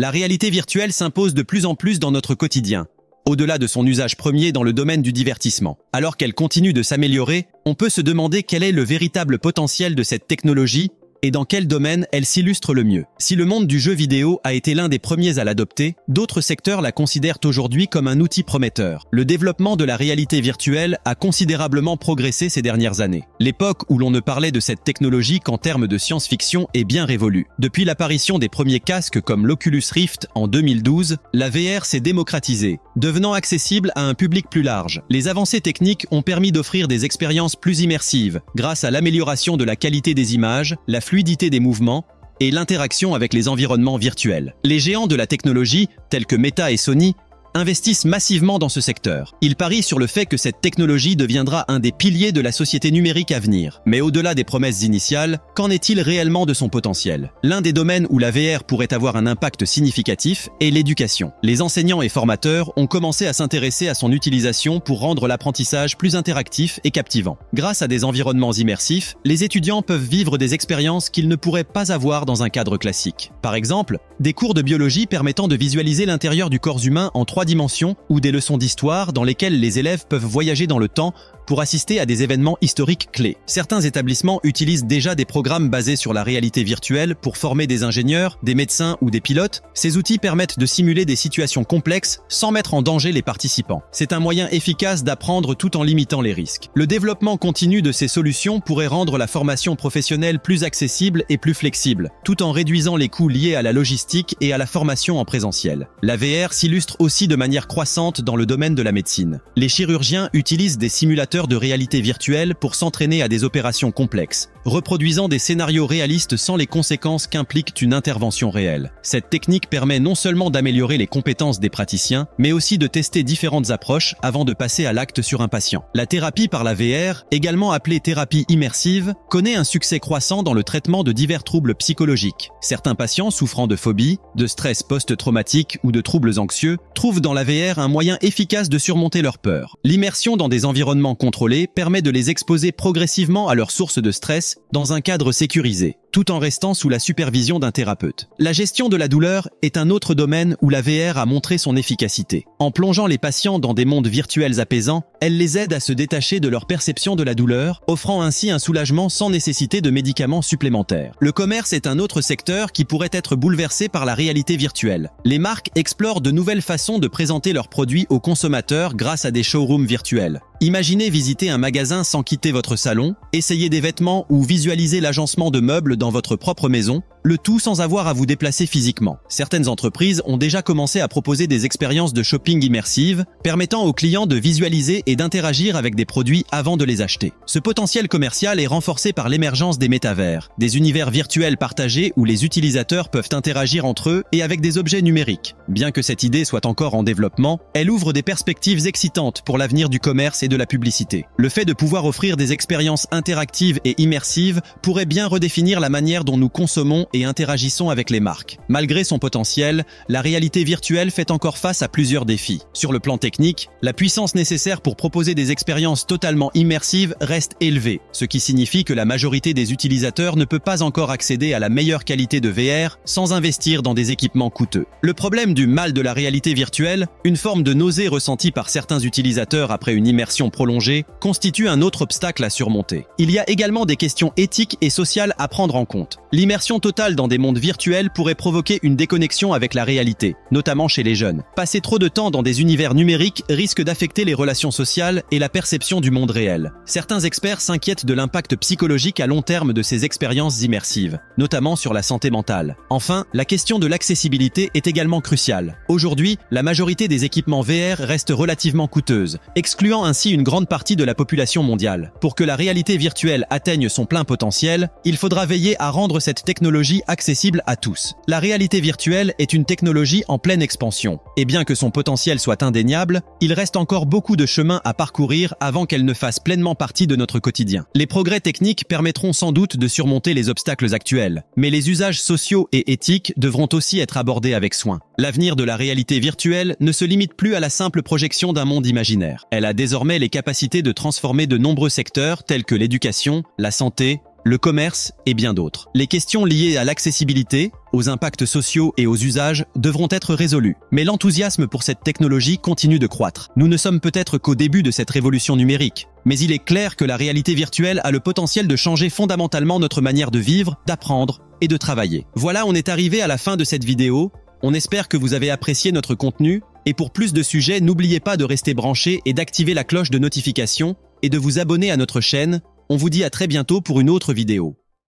La réalité virtuelle s'impose de plus en plus dans notre quotidien, au-delà de son usage premier dans le domaine du divertissement. Alors qu'elle continue de s'améliorer, on peut se demander quel est le véritable potentiel de cette technologie et dans quel domaine elle s'illustre le mieux. Si le monde du jeu vidéo a été l'un des premiers à l'adopter, d'autres secteurs la considèrent aujourd'hui comme un outil prometteur. Le développement de la réalité virtuelle a considérablement progressé ces dernières années. L'époque où l'on ne parlait de cette technologie qu'en termes de science-fiction est bien révolue. Depuis l'apparition des premiers casques comme l'Oculus Rift en 2012, la VR s'est démocratisée, devenant accessible à un public plus large. Les avancées techniques ont permis d'offrir des expériences plus immersives, grâce à l'amélioration de la qualité des images, la fluidité des mouvements et l'interaction avec les environnements virtuels. Les géants de la technologie, tels que Meta et Sony, investissent massivement dans ce secteur. Ils parient sur le fait que cette technologie deviendra un des piliers de la société numérique à venir. Mais au-delà des promesses initiales, qu'en est-il réellement de son potentiel? L'un des domaines où la VR pourrait avoir un impact significatif est l'éducation. Les enseignants et formateurs ont commencé à s'intéresser à son utilisation pour rendre l'apprentissage plus interactif et captivant. Grâce à des environnements immersifs, les étudiants peuvent vivre des expériences qu'ils ne pourraient pas avoir dans un cadre classique. Par exemple, des cours de biologie permettant de visualiser l'intérieur du corps humain en 3 dimensions ou des leçons d'histoire dans lesquelles les élèves peuvent voyager dans le temps pour assister à des événements historiques clés. Certains établissements utilisent déjà des programmes basés sur la réalité virtuelle pour former des ingénieurs, des médecins ou des pilotes. Ces outils permettent de simuler des situations complexes sans mettre en danger les participants. C'est un moyen efficace d'apprendre tout en limitant les risques. Le développement continu de ces solutions pourrait rendre la formation professionnelle plus accessible et plus flexible, tout en réduisant les coûts liés à la logistique et à la formation en présentiel. La VR s'illustre aussi de manière croissante dans le domaine de la médecine. Les chirurgiens utilisent des simulateurs de réalité virtuelle pour s'entraîner à des opérations complexes, reproduisant des scénarios réalistes sans les conséquences qu'implique une intervention réelle. Cette technique permet non seulement d'améliorer les compétences des praticiens, mais aussi de tester différentes approches avant de passer à l'acte sur un patient. La thérapie par la VR, également appelée thérapie immersive, connaît un succès croissant dans le traitement de divers troubles psychologiques. Certains patients souffrant de phobie, de stress post-traumatique ou de troubles anxieux trouvent dans la VR un moyen efficace de surmonter leurs peurs. L'immersion dans des environnements contrôlés permet de les exposer progressivement à leurs sources de stress dans un cadre sécurisé, tout en restant sous la supervision d'un thérapeute. La gestion de la douleur est un autre domaine où la VR a montré son efficacité. En plongeant les patients dans des mondes virtuels apaisants, elle les aide à se détacher de leur perception de la douleur, offrant ainsi un soulagement sans nécessité de médicaments supplémentaires. Le commerce est un autre secteur qui pourrait être bouleversé par la réalité virtuelle. Les marques explorent de nouvelles façons de présenter leurs produits aux consommateurs grâce à des showrooms virtuels. Imaginez visiter un magasin sans quitter votre salon, essayer des vêtements ou visualiser l'agencement de meubles dans votre propre maison, le tout sans avoir à vous déplacer physiquement. Certaines entreprises ont déjà commencé à proposer des expériences de shopping immersives, permettant aux clients de visualiser et d'interagir avec des produits avant de les acheter. Ce potentiel commercial est renforcé par l'émergence des métavers, des univers virtuels partagés où les utilisateurs peuvent interagir entre eux et avec des objets numériques. Bien que cette idée soit encore en développement, elle ouvre des perspectives excitantes pour l'avenir du commerce et de la publicité. Le fait de pouvoir offrir des expériences interactives et immersives pourrait bien redéfinir la manière dont nous consommons et interagissons avec les marques. Malgré son potentiel, la réalité virtuelle fait encore face à plusieurs défis. Sur le plan technique, la puissance nécessaire pour proposer des expériences totalement immersives reste élevée, ce qui signifie que la majorité des utilisateurs ne peut pas encore accéder à la meilleure qualité de VR sans investir dans des équipements coûteux. Le problème du mal de la réalité virtuelle, une forme de nausée ressentie par certains utilisateurs après une immersion prolongée, constitue un autre obstacle à surmonter. Il y a également des questions éthiques et sociales à prendre en compte. L'immersion totale dans des mondes virtuels pourrait provoquer une déconnexion avec la réalité, notamment chez les jeunes. Passer trop de temps dans des univers numériques risque d'affecter les relations sociales et la perception du monde réel. Certains experts s'inquiètent de l'impact psychologique à long terme de ces expériences immersives, notamment sur la santé mentale. Enfin, la question de l'accessibilité est également cruciale. Aujourd'hui, la majorité des équipements VR restent relativement coûteuses, excluant ainsi une grande partie de la population mondiale. Pour que la réalité virtuelle atteigne son plein potentiel, il faudra veiller à rendre cette technologie accessible à tous. La réalité virtuelle est une technologie en pleine expansion, et bien que son potentiel soit indéniable, il reste encore beaucoup de chemin à parcourir avant qu'elle ne fasse pleinement partie de notre quotidien. Les progrès techniques permettront sans doute de surmonter les obstacles actuels, mais les usages sociaux et éthiques devront aussi être abordés avec soin. L'avenir de la réalité virtuelle ne se limite plus à la simple projection d'un monde imaginaire. Elle a désormais les capacités de transformer de nombreux secteurs tels que l'éducation, la santé, le commerce et bien d'autres. Les questions liées à l'accessibilité, aux impacts sociaux et aux usages devront être résolues. Mais l'enthousiasme pour cette technologie continue de croître. Nous ne sommes peut-être qu'au début de cette révolution numérique, mais il est clair que la réalité virtuelle a le potentiel de changer fondamentalement notre manière de vivre, d'apprendre et de travailler. Voilà, on est arrivé à la fin de cette vidéo. On espère que vous avez apprécié notre contenu, et pour plus de sujets, n'oubliez pas de rester branché et d'activer la cloche de notification, et de vous abonner à notre chaîne. On vous dit à très bientôt pour une autre vidéo.